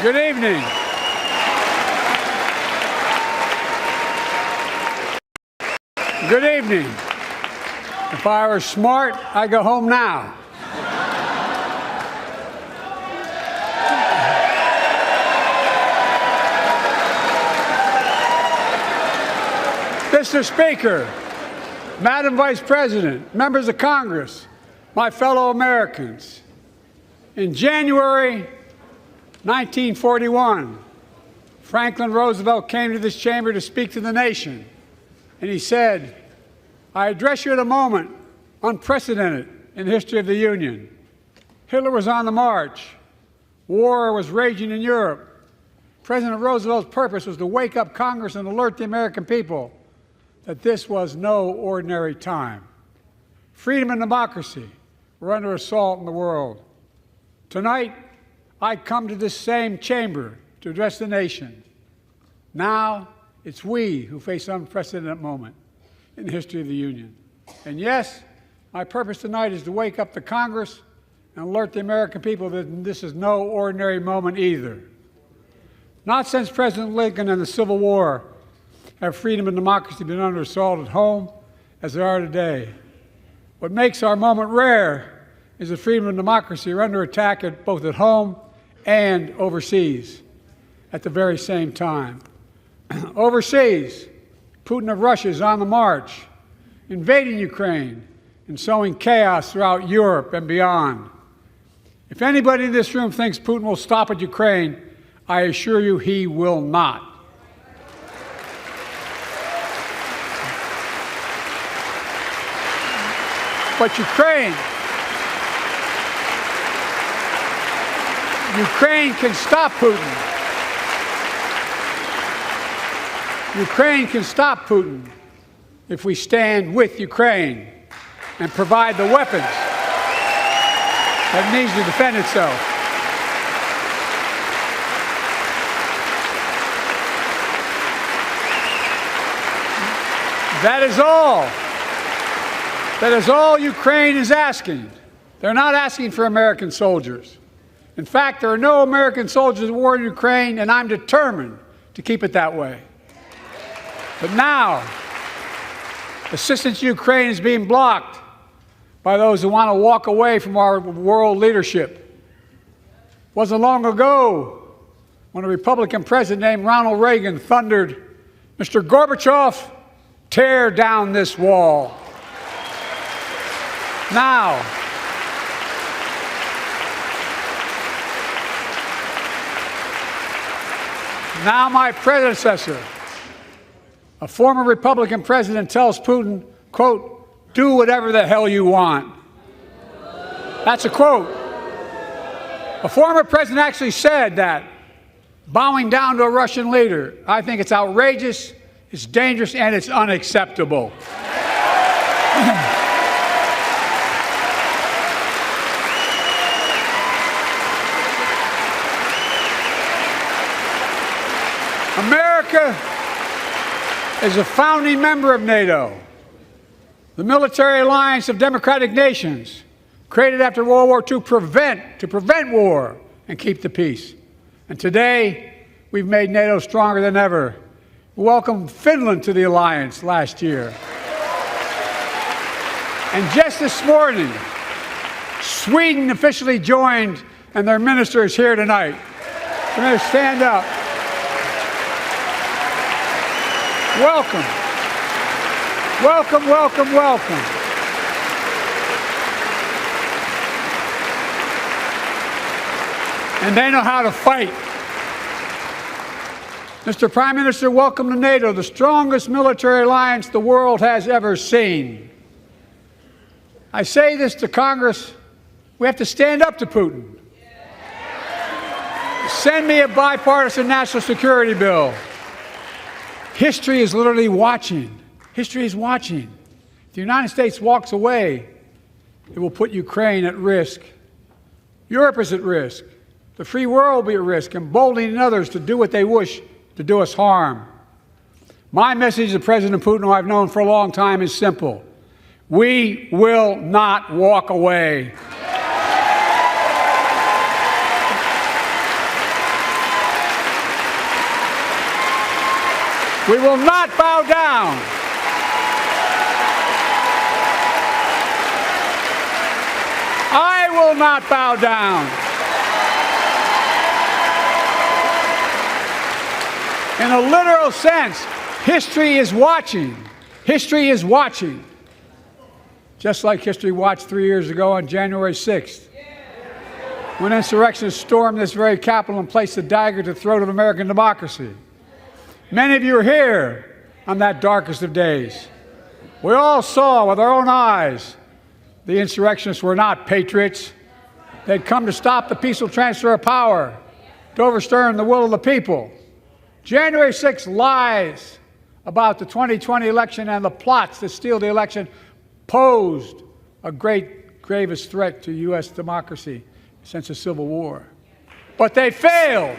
Good evening. Good evening. If I were smart, I'd go home now. Mr. Speaker, Madam Vice President, members of Congress, my fellow Americans, in January 1941, Franklin Roosevelt came to this chamber to speak to the nation, and he said, "I address you at a moment unprecedented in the history of the Union. Hitler was on the march. War was raging in Europe. President Roosevelt's purpose was to wake up Congress and alert the American people that this was no ordinary time. Freedom and democracy were under assault in the world. Tonight, I come to this same chamber to address the nation. Now, it's we who face an unprecedented moment in the history of the Union. And yes, my purpose tonight is to wake up the Congress and alert the American people that this is no ordinary moment either. Not since President Lincoln and the Civil War have freedom and democracy been under assault at home as they are today. What makes our moment rare is that freedom and democracy are under attack both at home and overseas at the very same time. Overseas, Putin of Russia is on the march, invading Ukraine and sowing chaos throughout Europe and beyond. If anybody in this room thinks Putin will stop at Ukraine, I assure you he will not. But Ukraine can stop Putin. Ukraine can stop Putin if we stand with Ukraine and provide the weapons that it needs to defend itself. That is all Ukraine is asking. They're not asking for American soldiers. In fact, there are no American soldiers at war in Ukraine, and I'm determined to keep it that way. But now, assistance to Ukraine is being blocked by those who want to walk away from our world leadership. It wasn't long ago when a Republican president named Ronald Reagan thundered, "Mr. Gorbachev, tear down this wall." Now my predecessor, a former Republican president, tells Putin, quote, "Do whatever the hell you want." That's a quote. A former president actually said that, bowing down to a Russian leader. I think it's outrageous, it's dangerous, and it's unacceptable. America is a founding member of NATO, the military alliance of democratic nations created after World War II to prevent war and keep the peace. And today, we've made NATO stronger than ever. We welcomed Finland to the alliance last year. And just this morning, Sweden officially joined, and their minister is here tonight. I'm going to stand up. Welcome. Welcome, welcome, welcome. And they know how to fight. Mr. Prime Minister, welcome to NATO, the strongest military alliance the world has ever seen. I say this to Congress, we have to stand up to Putin. Send me a bipartisan national security bill. History is literally watching. History is watching. If the United States walks away, it will put Ukraine at risk. Europe is at risk. The free world will be at risk, emboldening others to do what they wish to do us harm. My message to President Putin, who I've known for a long time, is simple. We will not walk away. We will not bow down. I will not bow down. In a literal sense, history is watching. History is watching. Just like history watched 3 years ago on January 6th, when insurrectionists stormed this very Capitol and placed a dagger to the throat of American democracy. Many of you are here on that darkest of days. We all saw with our own eyes the insurrectionists were not patriots. They'd come to stop the peaceful transfer of power, to overturn the will of the people. January 6th lies about the 2020 election and the plots to steal the election posed a gravest threat to U.S. democracy since the Civil War. But they failed.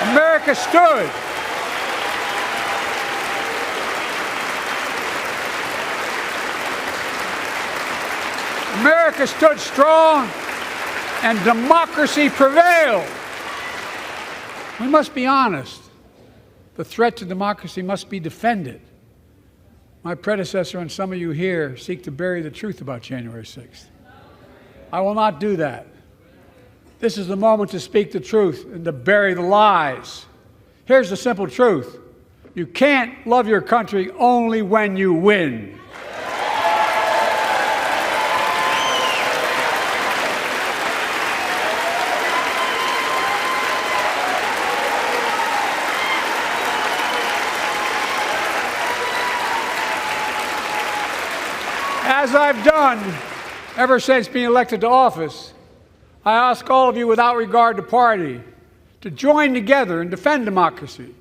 America stood. America stood strong, and democracy prevailed. We must be honest. The threat to democracy must be defended. My predecessor and some of you here seek to bury the truth about January 6th. I will not do that. This is the moment to speak the truth and to bury the lies. Here's the simple truth. You can't love your country only when you win. As I've done ever since being elected to office, I ask all of you without regard to party to join together and defend democracy.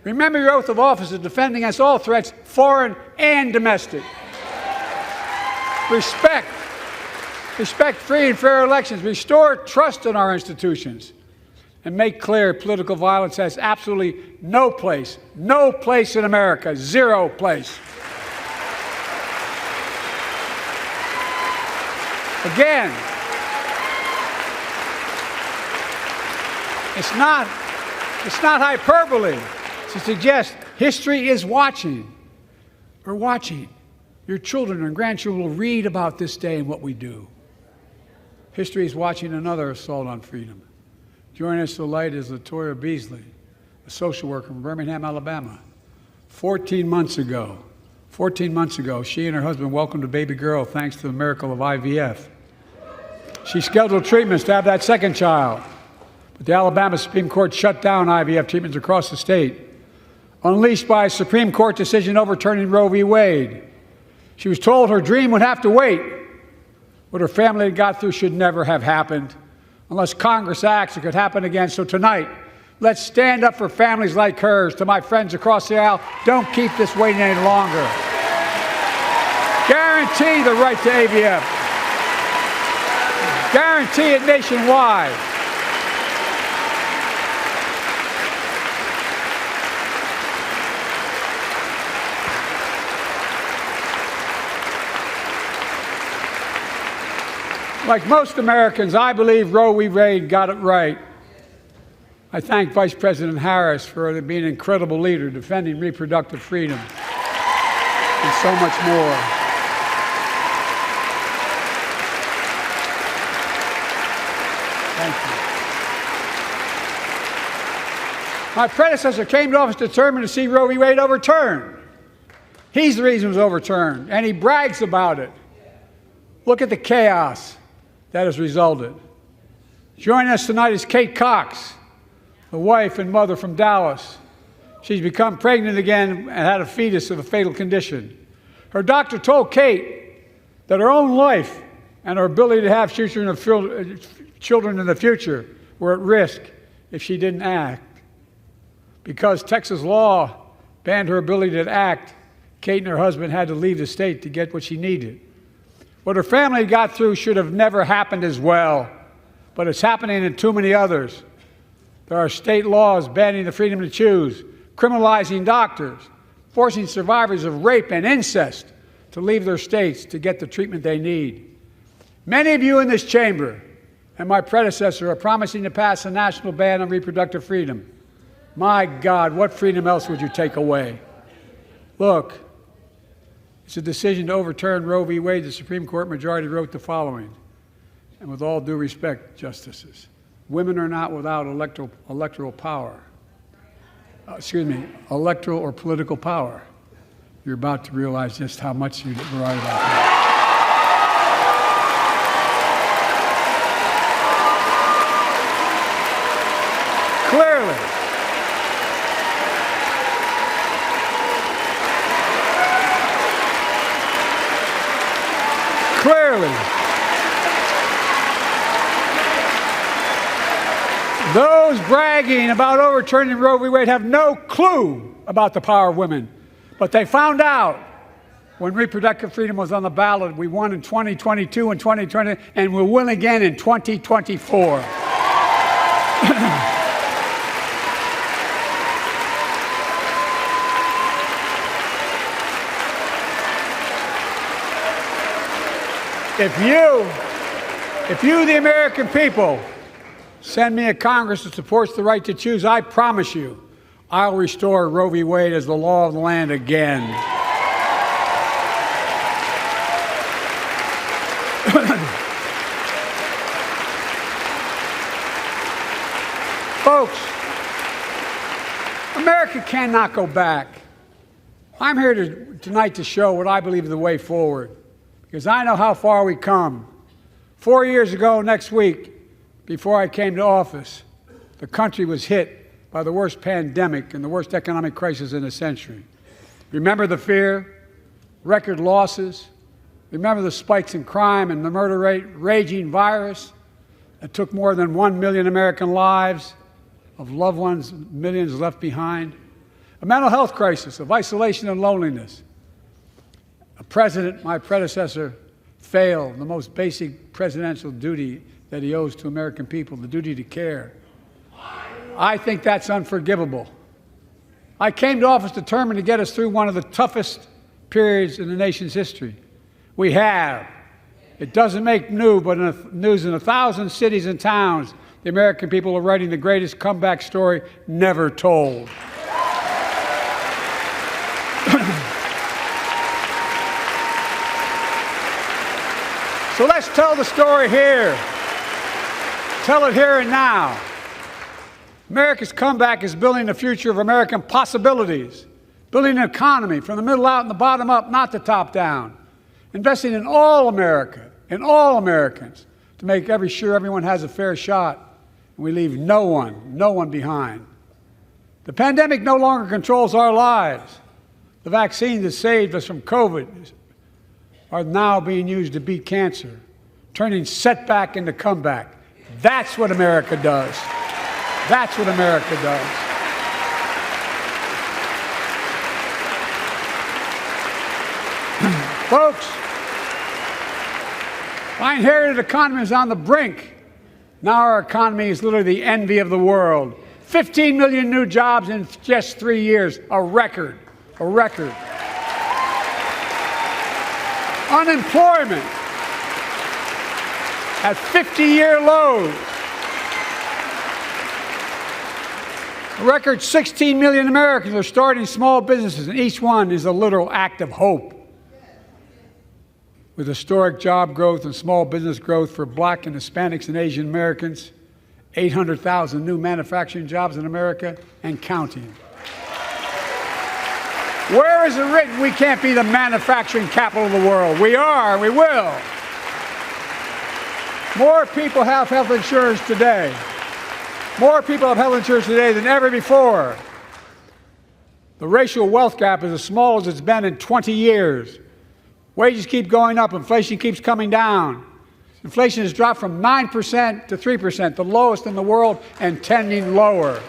Remember your oath of office is defending against all threats, foreign and domestic. Respect free and fair elections, restore trust in our institutions, and make clear political violence has absolutely no place in America, zero place. Again, it's not hyperbole to suggest history is watching. We're watching. Your children and grandchildren will read about this day and what we do. History is watching another assault on freedom. Joining us tonight is Latoya Beasley, a social worker from Birmingham, Alabama. 14 months ago, she and her husband welcomed a baby girl thanks to the miracle of IVF. She scheduled treatments to have that second child, but the Alabama Supreme Court shut down IVF treatments across the state, unleashed by a Supreme Court decision overturning Roe v. Wade. She was told her dream would have to wait. What her family had got through should never have happened. Unless Congress acts, it could happen again. So tonight, let's stand up for families like hers. To my friends across the aisle, don't keep this waiting any longer. Guarantee the right to AVF. Guarantee it nationwide. Like most Americans, I believe Roe v. Wade got it right. I thank Vice President Harris for being an incredible leader, defending reproductive freedom, and so much more. Thank you. My predecessor came to office determined to see Roe v. Wade overturned. He's the reason it was overturned, and he brags about it. Look at the chaos that has resulted. Joining us tonight is Kate Cox, the wife and mother from Dallas. She's become pregnant again and had a fetus of a fatal condition. Her doctor told Kate that her own life and her ability to have children in the future were at risk if she didn't act. Because Texas law banned her ability to act, Kate and her husband had to leave the state to get what she needed. What her family got through should have never happened as well, but it's happening in too many others. There are state laws banning the freedom to choose, criminalizing doctors, forcing survivors of rape and incest to leave their states to get the treatment they need. Many of you in this chamber and my predecessor are promising to pass a national ban on reproductive freedom. My God, what freedom else would you take away? Look, it's a decision to overturn Roe v. Wade. The Supreme Court majority wrote the following, and with all due respect, justices, women are not without electoral power. Electoral or political power. You're about to realize just how much you were right about that. Clearly, those bragging about overturning Roe v. Wade have no clue about the power of women. But they found out when reproductive freedom was on the ballot. We won in 2022 and 2020, and we'll win again in 2024. If you, the American people, send me a Congress that supports the right to choose, I promise you, I'll restore Roe v. Wade as the law of the land again. Folks, America cannot go back. I'm here tonight to show what I believe is the way forward, because I know how far we come. 4 years ago next week, before I came to office, the country was hit by the worst pandemic and the worst economic crisis in a century. Remember the fear, record losses. Remember the spikes in crime and the murder rate, raging virus that took more than 1 million American lives, of loved ones, millions left behind. A mental health crisis of isolation and loneliness. A president, my predecessor, failed the most basic presidential duty that he owes to American people, the duty to care. I think that's unforgivable. I came to office determined to get us through one of the toughest periods in the nation's history. We have. It doesn't make news, but in 1,000 cities and towns, the American people are writing the greatest comeback story never told. So let's tell the story here. Tell it here and now. America's comeback is building the future of American possibilities, building an economy from the middle out and the bottom up, not the top down, investing in all America, in all Americans, to make sure everyone has a fair shot, and we leave no one behind. The pandemic no longer controls our lives. The vaccines that saved us from COVID are now being used to beat cancer, turning setback into comeback. That's what America does. That's what America does. Folks, my inherited economy is on the brink. Now our economy is literally the envy of the world. 15 million new jobs in just 3 years, a record, a record. Unemployment at 50-year lows. A record 16 million Americans are starting small businesses, and each one is a literal act of hope. With historic job growth and small business growth for Black and Hispanics and Asian Americans, 800,000 new manufacturing jobs in America and counting. Where is it written we can't be the manufacturing capital of the world? We are, and we will. More people have health insurance today. More people have health insurance today than ever before. The racial wealth gap is as small as it's been in 20 years. Wages keep going up, inflation keeps coming down. Inflation has dropped from 9% to 3%, the lowest in the world, and tending lower.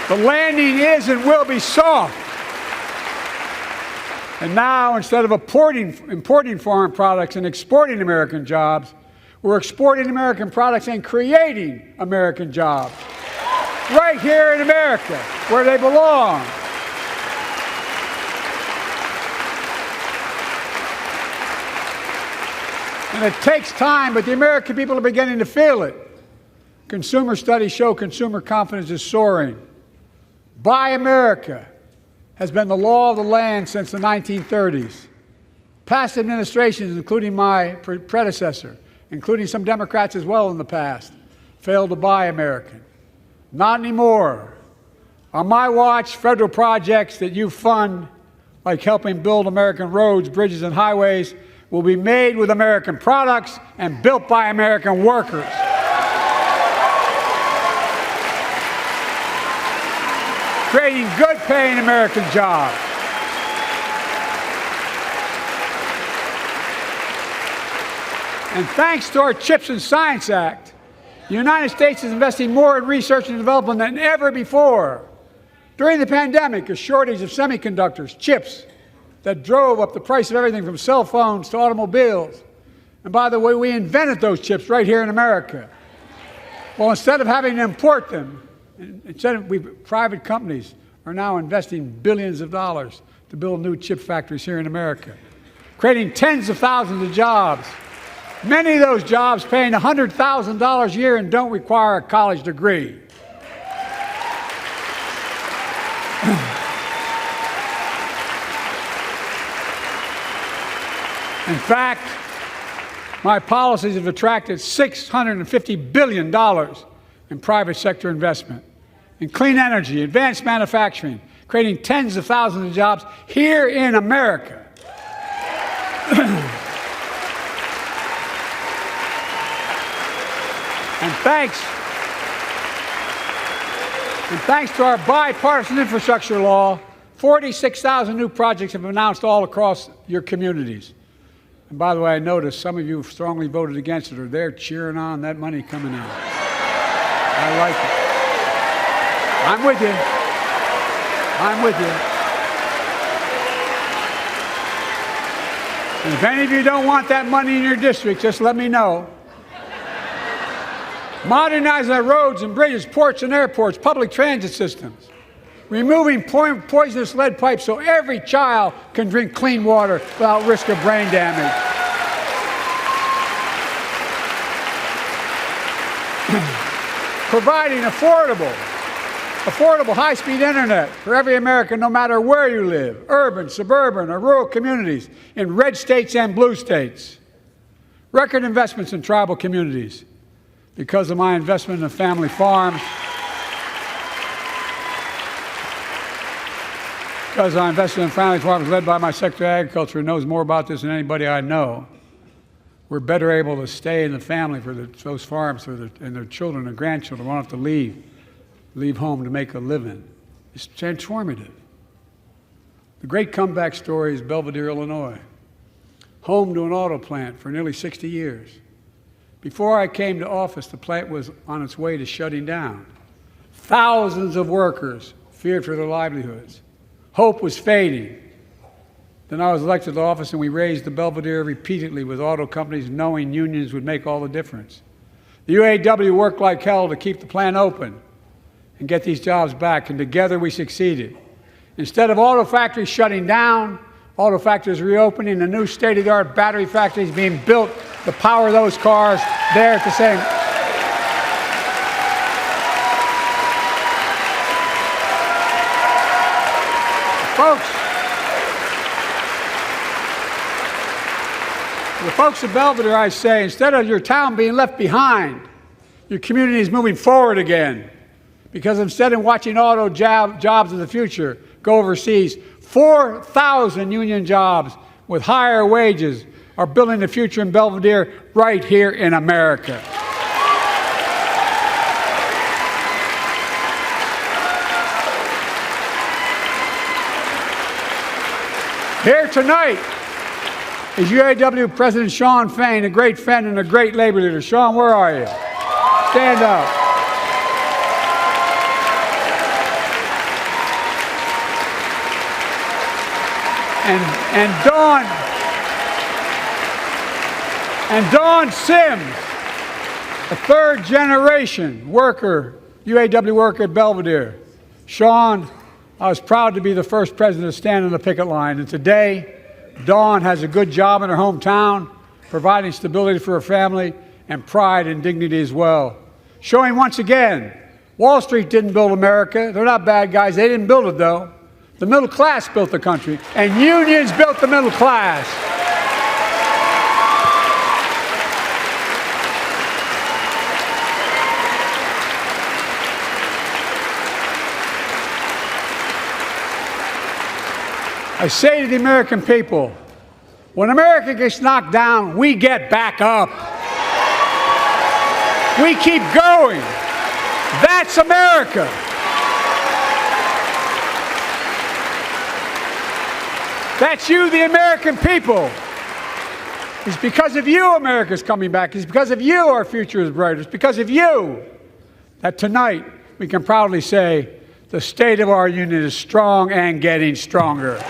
The landing is and will be soft. And now, instead of importing foreign products and exporting American jobs, we're exporting American products and creating American jobs. Right here in America, where they belong. And it takes time, but the American people are beginning to feel it. Consumer studies show consumer confidence is soaring. Buy America has been the law of the land since the 1930s. Past administrations, including my predecessor, including some Democrats as well in the past, failed to buy American. Not anymore. On my watch, federal projects that you fund, like helping build American roads, bridges, and highways, will be made with American products and built by American workers. Creating good-paying American jobs. And thanks to our CHIPS and Science Act, the United States is investing more in research and development than ever before. During the pandemic, a shortage of semiconductors, chips, that drove up the price of everything from cell phones to automobiles. And by the way, we invented those chips right here in America. Well, instead of having to import them, private companies are now investing billions of dollars to build new chip factories here in America, creating tens of thousands of jobs. Many of those jobs paying $100,000 a year and don't require a college degree. In fact, my policies have attracted $650 billion in private sector investment in clean energy, advanced manufacturing, creating tens of thousands of jobs here in America. And thanks to our bipartisan infrastructure law, 46,000 new projects have been announced all across your communities. And by the way, I noticed some of you strongly voted against it, or they're cheering on that money coming in. I like it. I'm with you. I'm with you. And if any of you don't want that money in your district, just let me know. Modernizing our roads and bridges, ports and airports, public transit systems. Removing poisonous lead pipes so every child can drink clean water without risk of brain damage. Providing affordable high-speed internet for every American, no matter where you live, urban, suburban, or rural communities, in red states and blue states. Record investments in tribal communities. Because of my investment in family farms, because I invested in family farms led by my Secretary of Agriculture, who knows more about this than anybody I know, we're better able to stay in the family for those farms and their children and grandchildren won't have to leave home to make a living. It's transformative. The great comeback story is Belvidere, Illinois, home to an auto plant for nearly 60 years. Before I came to office, the plant was on its way to shutting down. Thousands of workers feared for their livelihoods. Hope was fading. Then I was elected to office, and we raised the Belvidere repeatedly with auto companies, knowing unions would make all the difference. The UAW worked like hell to keep the plant open and get these jobs back, and together we succeeded. Instead of auto factories shutting down, auto factories reopening, and new state-of-the-art battery factories being built to power those cars there at the same. The folks at Belvidere, I say, instead of your town being left behind, your community is moving forward again. Because instead of watching auto jobs in the future go overseas, 4,000 union jobs with higher wages are building the future in Belvidere right here in America. Here tonight is UAW President Shawn Fain, a great friend and a great labor leader. Shawn, where are you? Stand up. And Dawn Sims, a third-generation worker, UAW worker at Belvidere. Shawn, I was proud to be the first president to stand on the picket line, and today, Dawn has a good job in her hometown, providing stability for her family and pride and dignity as well. showing once again, Wall Street didn't build America. They're not bad guys. They didn't build it, though. The middle class built the country, and unions built the middle class. I say to the American people, when America gets knocked down, we get back up. We keep going. That's America. That's you, the American people. It's because of you America's coming back. It's because of you our future is brighter. It's because of you that tonight we can proudly say the state of our union is strong and getting stronger.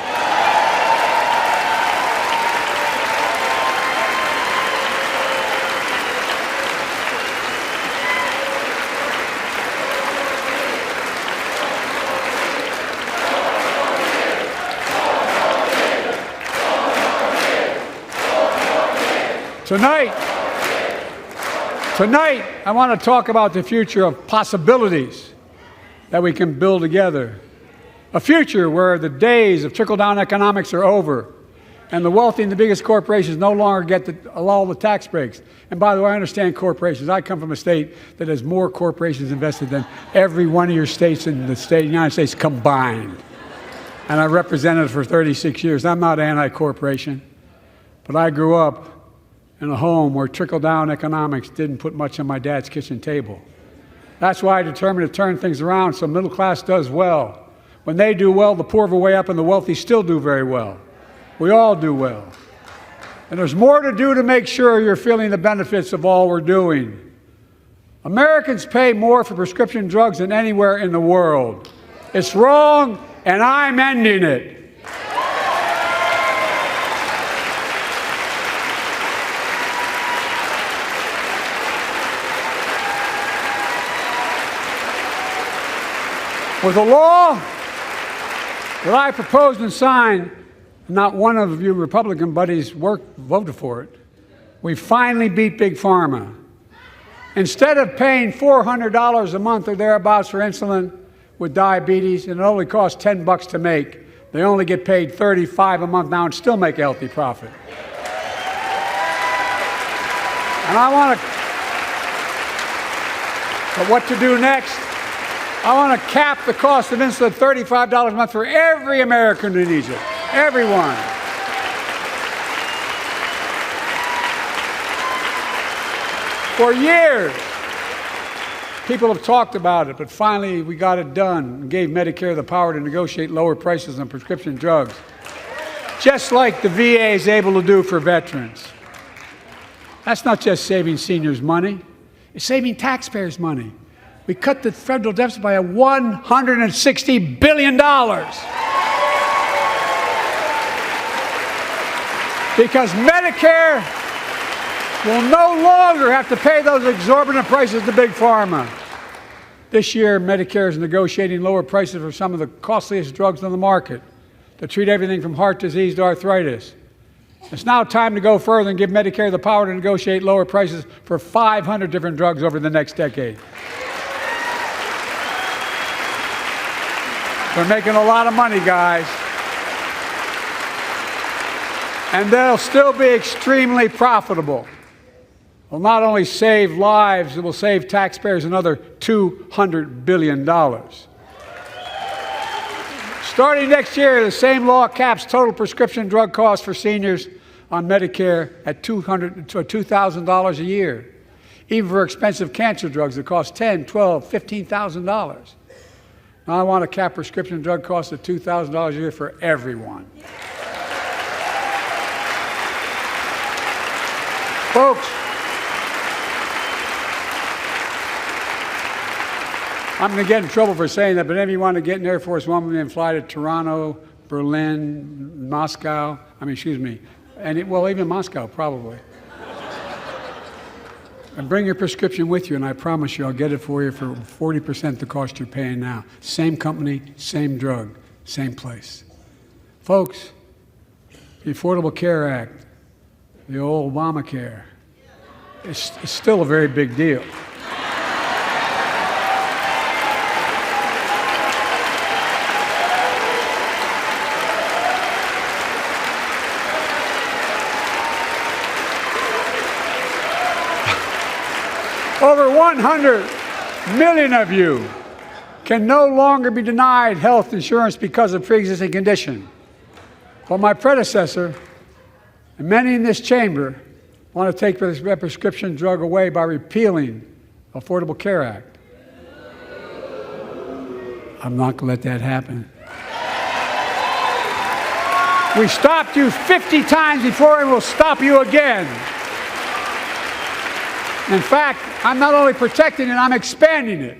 Tonight, I want to talk about the future of possibilities that we can build together. A future where the days of trickle-down economics are over and the wealthy and the biggest corporations no longer get all the tax breaks. And by the way, I understand corporations. I come from a state that has more corporations invested than every one of your states in the United States combined. And I represented it for 36 years. I'm not anti-corporation, but I grew up in a home where trickle-down economics didn't put much on my dad's kitchen table. That's why I determined to turn things around so middle class does well. When they do well, the poor go way up and the wealthy still do very well. We all do well. And there's more to do to make sure you're feeling the benefits of all we're doing. Americans pay more for prescription drugs than anywhere in the world. It's wrong, and I'm ending it. With a law that I proposed and signed, not one of you Republican buddies voted for it, we finally beat Big Pharma. Instead of paying $400 a month or thereabouts for insulin with diabetes, and it only costs $10 to make, they only get paid $35 a month now and still make a healthy profit. And but what to do next? I want to cap the cost of insulin at $35 a month for every American who needs it. Everyone. For years, people have talked about it, but finally we got it done and gave Medicare the power to negotiate lower prices on prescription drugs, just like the VA is able to do for veterans. That's not just saving seniors money, it's saving taxpayers money. We cut the federal deficit by $160 billion. Because Medicare will no longer have to pay those exorbitant prices to Big Pharma. This year, Medicare is negotiating lower prices for some of the costliest drugs on the market to treat everything from heart disease to arthritis. It's now time to go further and give Medicare the power to negotiate lower prices for 500 different drugs over the next decade. We're making a lot of money, guys. And they'll still be extremely profitable. Will not only save lives, it will save taxpayers another $200 billion. Starting next year, the same law caps total prescription drug costs for seniors on Medicare at $2,000 a year, even for expensive cancer drugs that cost $10,000, $12,000, $15,000. Now I want to cap prescription drug costs at $2,000 a year for everyone. Folks, I'm going to get in trouble for saying that, but if you want to get an Air Force One and fly to Toronto, Berlin, Moscow, even Moscow, probably. And bring your prescription with you, and I promise you I'll get it for you for 40% the cost you're paying now. Same company, same drug, same place. Folks, the Affordable Care Act, the old Obamacare, it's still a very big deal. Over 100 million of you can no longer be denied health insurance because of pre-existing condition. But my predecessor, and many in this chamber, want to take this prescription drug away by repealing the Affordable Care Act. I'm not going to let that happen. We stopped you 50 times before, and we'll stop you again. In fact, I'm not only protecting it, I'm expanding it.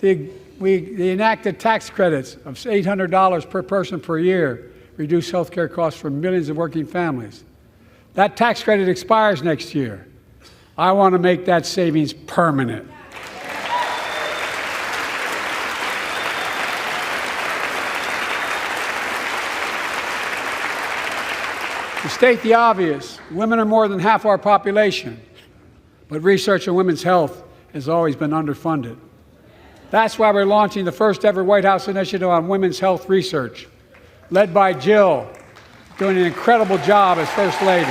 The enacted tax credits of $800 per person per year reduce health care costs for millions of working families. That tax credit expires next year. I want to make that savings permanent. To state the obvious, women are more than half our population, but research on women's health has always been underfunded. That's why we're launching the first ever White House initiative on women's health research, led by Jill, doing an incredible job as First Lady.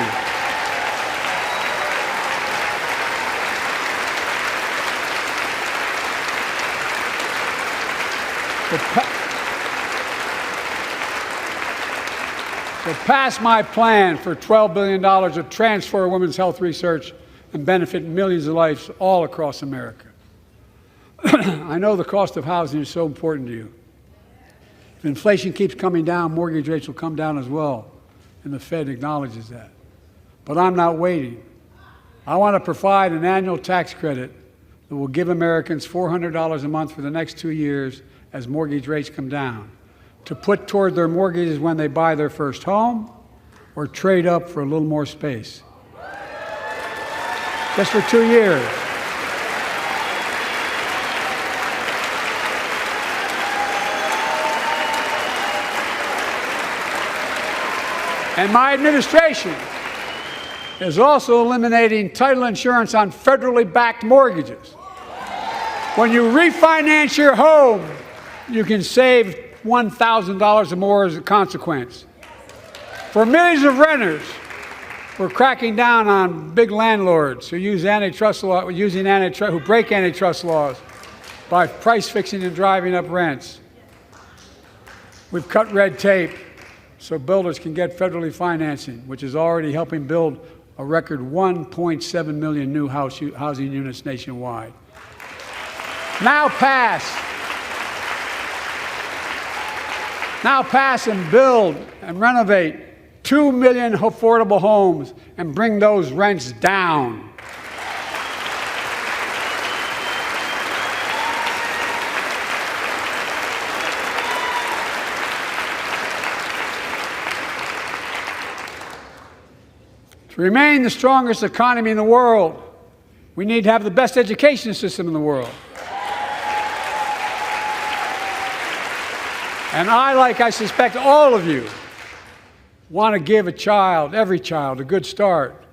So pass my plan for $12 billion to transfer women's health research and benefit millions of lives all across America. I know the cost of housing is so important to you. If inflation keeps coming down, mortgage rates will come down as well, and the Fed acknowledges that. But I'm not waiting. I want to provide an annual tax credit that will give Americans $400 a month for the next 2 years as mortgage rates come down, to put toward their mortgages when they buy their first home or trade up for a little more space. Just for 2 years. And my administration is also eliminating title insurance on federally backed mortgages. When you refinance your home, you can save $1,000 or more as a consequence. For millions of renters, we're cracking down on big landlords who use antitrust law, who break antitrust laws by price fixing and driving up rents. We've cut red tape so builders can get federally financing, which is already helping build a record 1.7 million new housing units nationwide. Now pass and build and renovate 2 million affordable homes and bring those rents down. To remain the strongest economy in the world, we need to have the best education system in the world. And I suspect all of you, want to give every child, a good start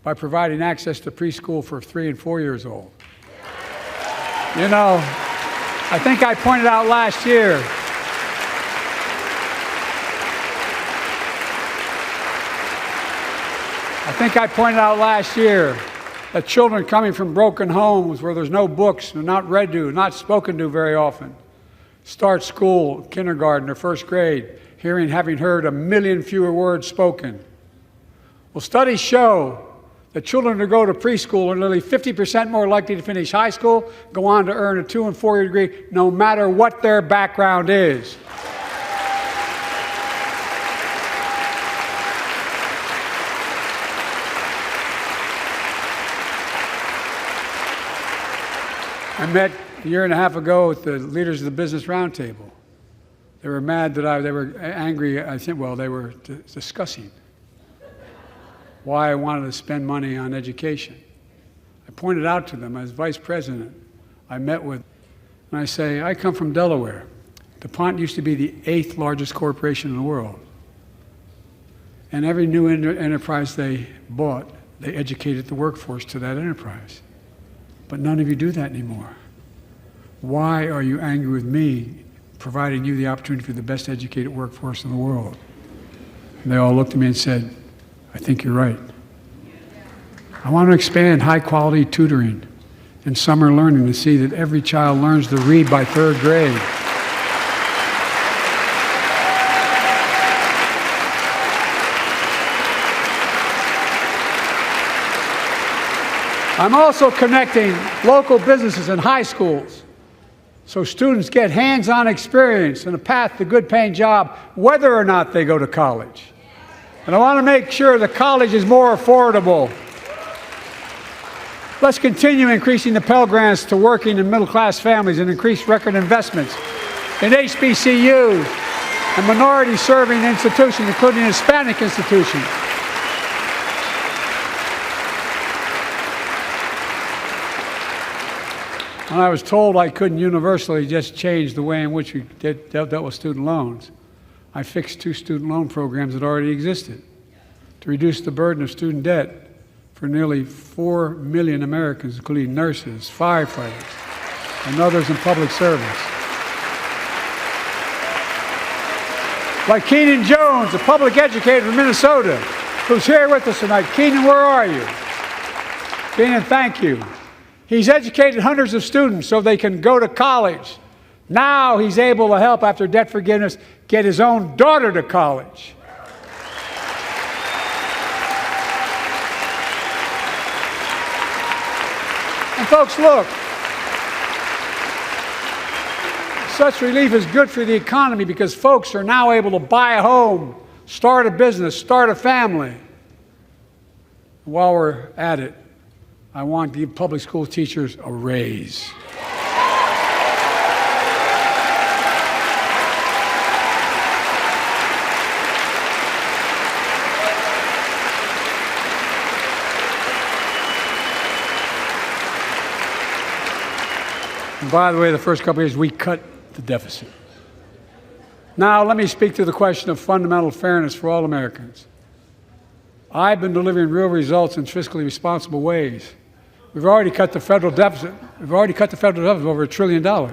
by providing access to preschool for 3 and 4 years old. You know, I think I pointed out last year, that children coming from broken homes where there's no books, they're not read to, not spoken to very often, start school, kindergarten, or first grade, having heard 1 million fewer words spoken. Well, studies show that children who go to preschool are nearly 50% more likely to finish high school, go on to earn a 2- and 4-year degree, no matter what their background is. I met a year and a half ago with the leaders of the Business Roundtable. They were mad that they were angry, they were discussing why I wanted to spend money on education. I pointed out to them as vice president, I met with, and I say, I come from Delaware. DuPont used to be the 8th largest corporation in the world. And every new enterprise they bought, they educated the workforce to that enterprise. But none of you do that anymore. Why are you angry with me providing you the opportunity for the best educated workforce in the world? And they all looked at me and said, I think you're right. I want to expand high quality tutoring in summer learning to see that every child learns to read by third grade. I'm also connecting local businesses and high schools so students get hands-on experience and a path to a good-paying job whether or not they go to college. And I want to make sure that college is more affordable. Let's continue increasing the Pell Grants to working and middle-class families and increase record investments in HBCUs and minority-serving institutions, including Hispanic institutions. When I was told I couldn't universally just change the way in which we dealt with student loans, I fixed 2 student loan programs that already existed to reduce the burden of student debt for nearly 4 million Americans, including nurses, firefighters, and others in public service. Like Keenan Jones, a public educator from Minnesota, who's here with us tonight. Keenan, where are you? Keenan, thank you. He's educated hundreds of students so they can go to college. Now he's able to help, after debt forgiveness, get his own daughter to college. And folks, look, such relief is good for the economy because folks are now able to buy a home, start a business, start a family. While we're at it, I want to give public school teachers a raise. And by the way, the first couple of years, we cut the deficit. Now, let me speak to the question of fundamental fairness for all Americans. I've been delivering real results in fiscally responsible ways. We've already cut the federal deficit. We've already cut the federal deficit over $1 trillion. I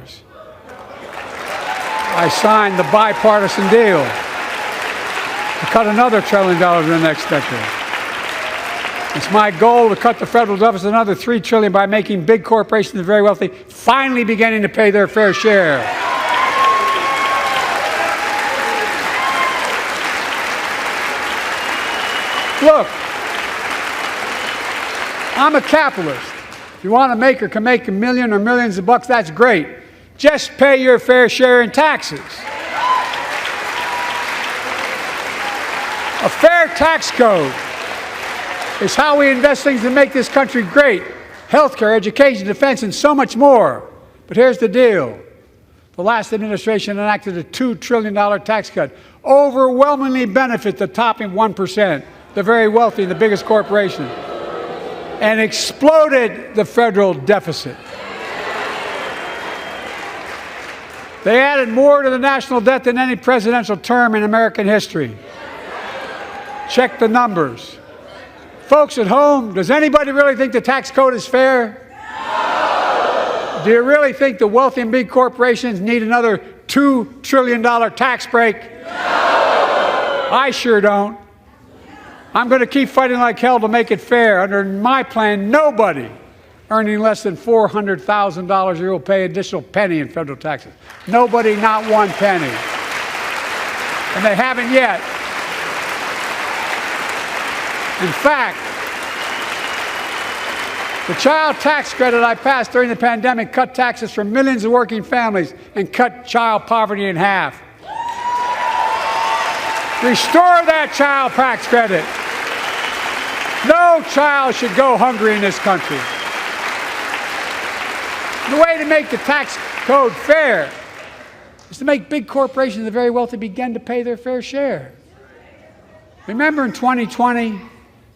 signed the bipartisan deal to cut another $1 trillion in the next decade. It's my goal to cut the federal deficit another $3 trillion by making big corporations and very wealthy finally beginning to pay their fair share. Look, I'm a capitalist. If you want to make or can make $1 million or millions of bucks, that's great. Just pay your fair share in taxes. A fair tax code is how we invest things to make this country great. Healthcare, education, defense, and so much more. But here's the deal. The last administration enacted a $2 trillion tax cut, overwhelmingly benefit the top 1%. The very wealthy and the biggest corporations, and exploded the federal deficit. They added more to the national debt than any presidential term in American history. Check the numbers. Folks at home, does anybody really think the tax code is fair? No. Do you really think the wealthy and big corporations need another $2 trillion tax break? No. I sure don't. I'm going to keep fighting like hell to make it fair. Under my plan, nobody earning less than $400,000 a year will pay an additional penny in federal taxes. Nobody, not one penny. And they haven't yet. In fact, the child tax credit I passed during the pandemic cut taxes for millions of working families and cut child poverty in half. Restore that child tax credit. No child should go hungry in this country. The way to make the tax code fair is to make big corporations and the very wealthy begin to pay their fair share. Remember in 2020,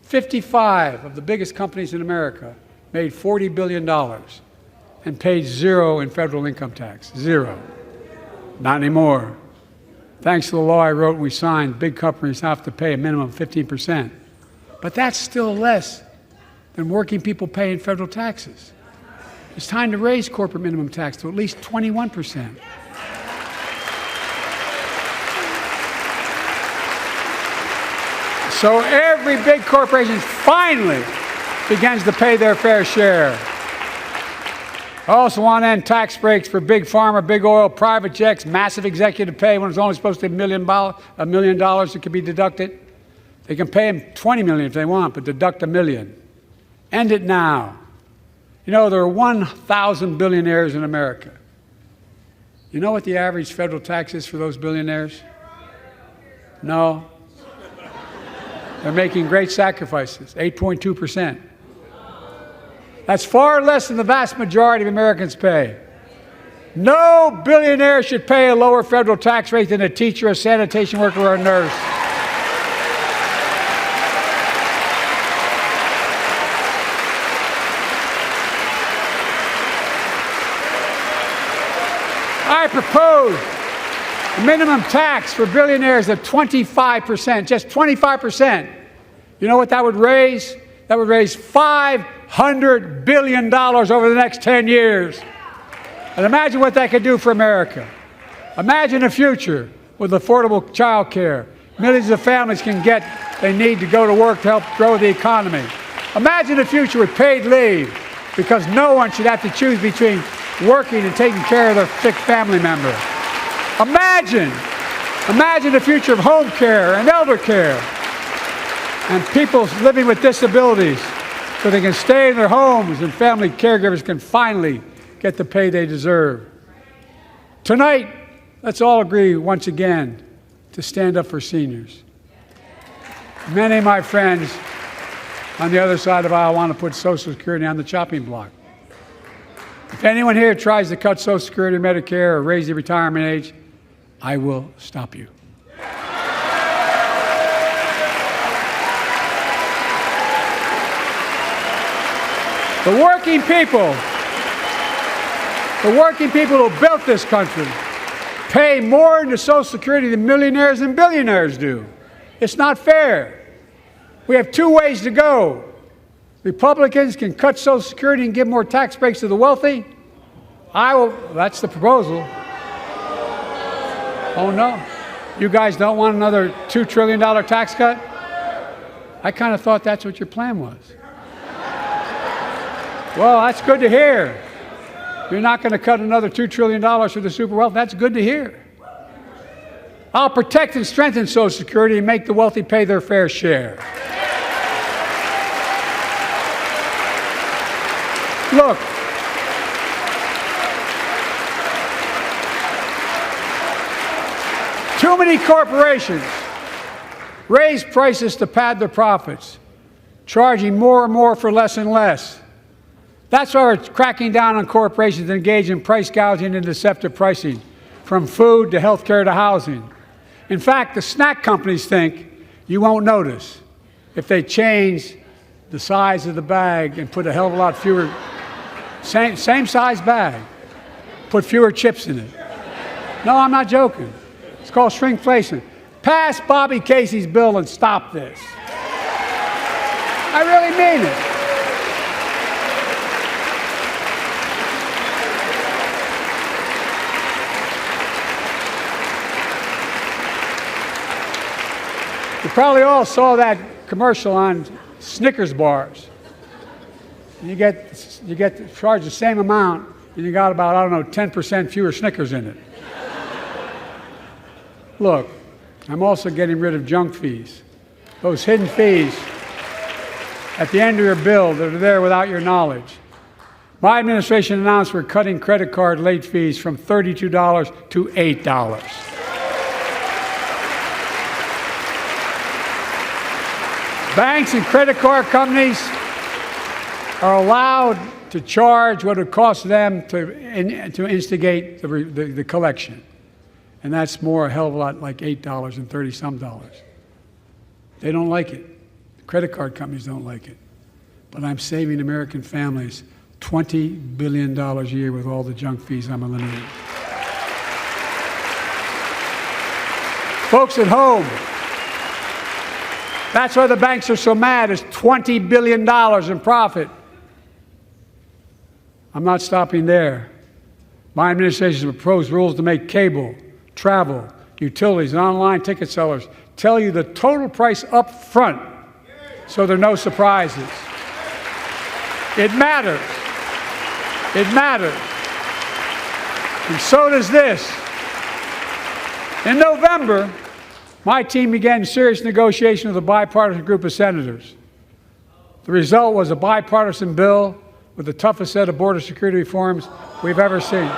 55 of the biggest companies in America made $40 billion and paid $0 in federal income tax. $0. Not anymore. Thanks to the law I wrote and we signed, big companies have to pay a minimum of 15%. But that's still less than working people pay in federal taxes. It's time to raise corporate minimum tax to at least 21%. So every big corporation finally begins to pay their fair share. I also want to end tax breaks for big pharma, big oil, private jets, massive executive pay when it's only supposed to be $1 million that could be deducted. They can pay them $20 million if they want, but deduct $1 million. End it now. You know, there are 1,000 billionaires in America. You know what the average federal tax is for those billionaires? No. They're making great sacrifices, 8.2%. That's far less than the vast majority of Americans pay. No billionaire should pay a lower federal tax rate than a teacher, a sanitation worker, or a nurse. I propose a minimum tax for billionaires of 25%, just 25%. You know what that would raise? That would raise $500 billion over the next 10 years. And imagine what that could do for America. Imagine a future with affordable child care. Millions of families can get what they need to go to work to help grow the economy. Imagine a future with paid leave, because no one should have to choose between working and taking care of their sick family member. Imagine the future of home care and elder care, and people living with disabilities so they can stay in their homes and family caregivers can finally get the pay they deserve. Tonight, let's all agree once again to stand up for seniors. Many of my friends on the other side of the aisle want to put Social Security on the chopping block. If anyone here tries to cut Social Security or Medicare or raise the retirement age, I will stop you. The working people who built this country pay more into Social Security than millionaires and billionaires do. It's not fair. We have two ways to go. Republicans can cut Social Security and give more tax breaks to the wealthy. That's the proposal. Oh no, you guys don't want another $2 trillion tax cut? I kind of thought that's what your plan was. Well, that's good to hear. You're not going to cut another $2 trillion for the super wealthy. That's good to hear. I'll protect and strengthen Social Security and make the wealthy pay their fair share. Look, too many corporations raise prices to pad their profits, charging more and more for less and less. That's why we're cracking down on corporations that engage in price gouging and deceptive pricing, from food to health care to housing. In fact, the snack companies think you won't notice if they change the size of the bag and put a hell of a lot fewer, same size bag, put fewer chips in it. No, I'm not joking. It's called shrinkflation. Pass Bobby Casey's bill and stop this. I really mean it. You probably all saw that commercial on Snickers bars. You get charged the same amount, and you got about, 10% fewer Snickers in it. Look, I'm also getting rid of junk fees. Those hidden fees at the end of your bill that are there without your knowledge. My administration announced we're cutting credit card late fees from $32 to $8. Banks and credit card companies are allowed to charge what it costs them to instigate the collection. And that's more a hell of a lot like $8 and 30-some dollars. They don't like it. The credit card companies don't like it. But I'm saving American families $20 billion a year with all the junk fees I'm eliminating. Folks at home, that's why the banks are so mad. It's $20 billion in profit. I'm not stopping there. My administration has proposed rules to make cable, travel, utilities, and online ticket sellers tell you the total price up front so there are no surprises. It matters. It matters. And so does this. In November, my team began serious negotiation with a bipartisan group of senators. The result was a bipartisan bill with the toughest set of border security reforms we've ever seen.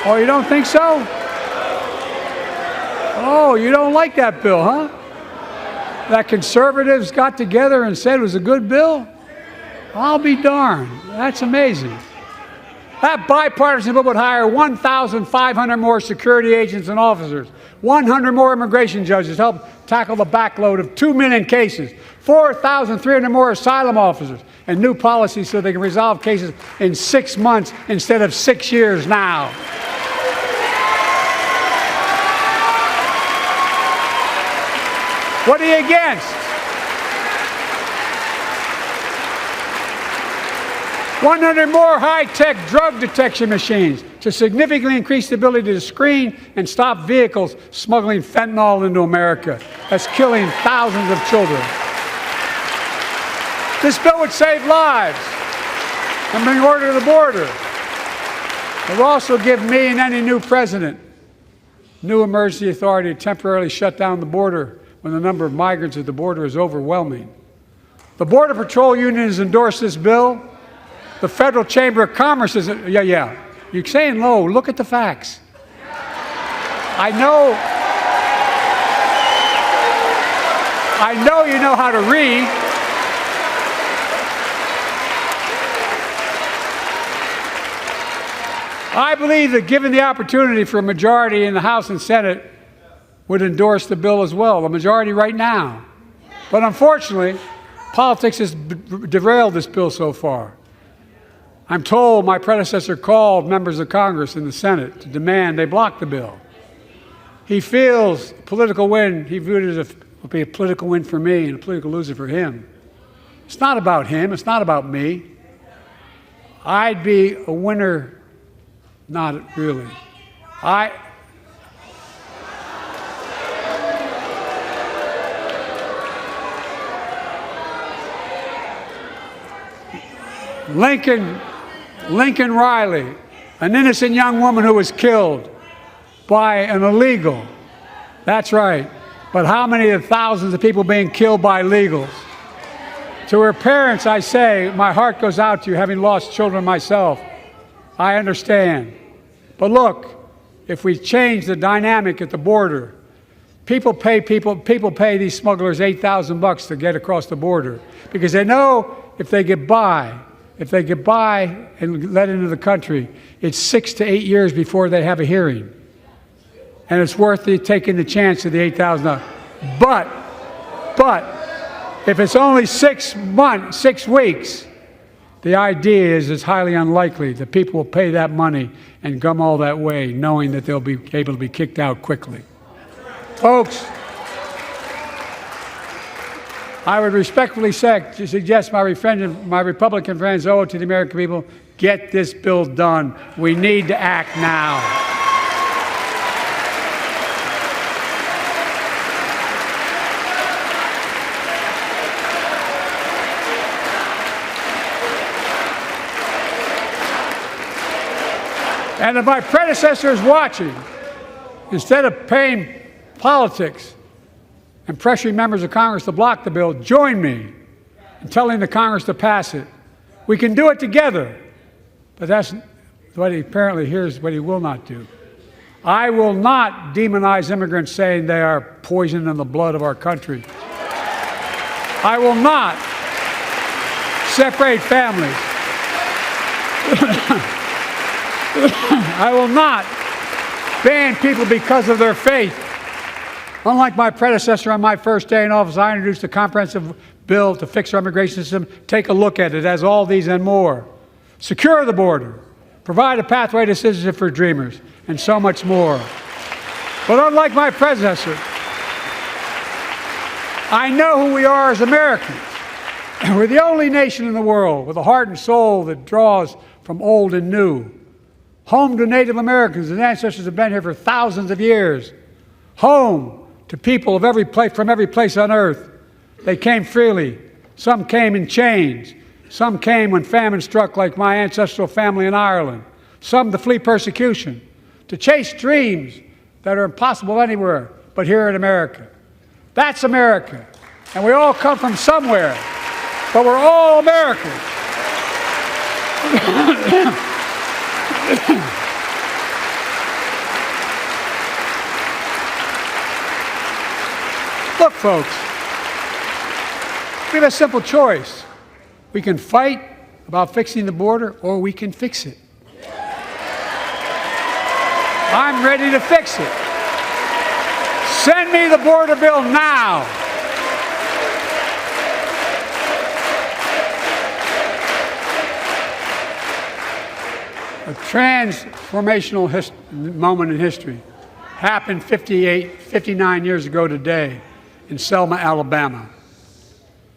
Oh, you don't think so? Oh, you don't like that bill, huh? That conservatives got together and said it was a good bill? I'll be darned. That's amazing. That bipartisan bill would hire 1,500 more security agents and officers, 100 more immigration judges to help tackle the backload of 2 million cases, 4,300 more asylum officers, and new policies so they can resolve cases in 6 months instead of 6 years now. What are you against? 100 more high-tech drug detection machines to significantly increase the ability to screen and stop vehicles smuggling fentanyl into America. That's killing thousands of children. This bill would save lives and bring order to the border. It will also give me and any new president new emergency authority to temporarily shut down the border when the number of migrants at the border is overwhelming. The Border Patrol Union has endorsed this bill. The Federal Chamber of Commerce is, yeah. You're saying low. Look at the facts. I know you know how to read. I believe that given the opportunity for a majority in the House and Senate would endorse the bill as well, a majority right now. But unfortunately, politics has derailed this bill so far. I'm told my predecessor called members of Congress in the Senate to demand they block the bill. He feels political win, he viewed it as a political win for me and a political loser for him. It's not about him, it's not about me. I'd be a winner, not really. Lincoln Riley, an innocent young woman who was killed by an illegal. That's right. But how many of the thousands of people being killed by illegals? To her parents, I say, my heart goes out to you, having lost children myself. I understand. But look, if we change the dynamic at the border, people pay these smugglers $8,000 to get across the border because they know if they get by and let into the country, it's 6 to 8 years before they have a hearing. And it's worth taking the chance of the $8,000. But if it's only 6 weeks, the idea is it's highly unlikely that people will pay that money and come all that way knowing that they'll be able to be kicked out quickly. Folks, I would respectfully suggest my Republican friends owe it to the American people, get this bill done. We need to act now. And if my predecessor is watching, instead of paying politics and pressuring members of Congress to block the bill, join me in telling the Congress to pass it. We can do it together, but that's what here's what he will not do. I will not demonize immigrants saying they are poison in the blood of our country. I will not separate families. I will not ban people because of their faith. Unlike my predecessor on my first day in office, I introduced a comprehensive bill to fix our immigration system. Take a look at it. It has all these and more. Secure the border. Provide a pathway to citizenship for dreamers, and so much more. But unlike my predecessor, I know who we are as Americans. We're the only nation in the world with a heart and soul that draws from old and new. Home to Native Americans, whose ancestors have been here for thousands of years. Home to people of from every place on earth. They came freely. Some came in chains. Some came when famine struck, like my ancestral family in Ireland. Some to flee persecution, to chase dreams that are impossible anywhere but here in America. That's America. And we all come from somewhere, but we're all Americans. Look, folks, we have a simple choice. We can fight about fixing the border, or we can fix it. I'm ready to fix it. Send me the border bill now. A transformational moment in history happened 59 years ago today in Selma, Alabama.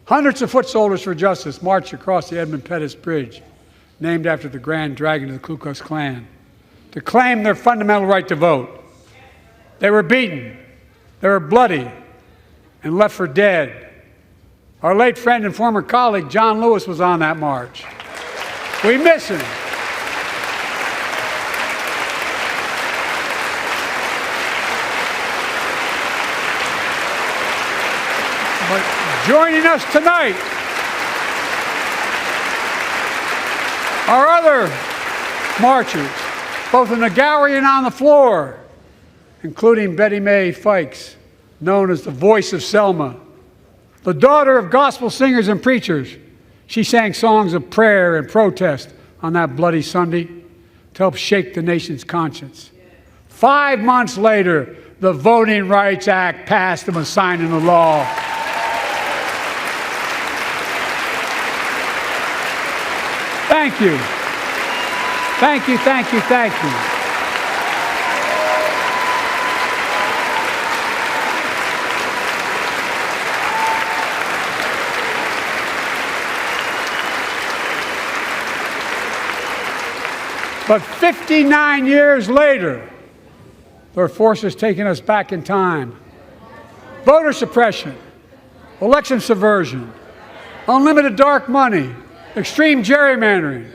Hundreds of foot soldiers for justice marched across the Edmund Pettus Bridge, named after the Grand Dragon of the Ku Klux Klan, to claim their fundamental right to vote. They were beaten, they were bloody, and left for dead. Our late friend and former colleague, John Lewis, was on that march. We miss him. But joining us tonight are other marchers, both in the gallery and on the floor, including Betty Mae Fikes, known as the voice of Selma. The daughter of gospel singers and preachers, she sang songs of prayer and protest on that bloody Sunday to help shake the nation's conscience. 5 months later, the Voting Rights Act passed and was signed into law. Thank you. Thank you, thank you, thank you. But 59 years later, there are forces taking us back in time. Voter suppression, election subversion, unlimited dark money, extreme gerrymandering.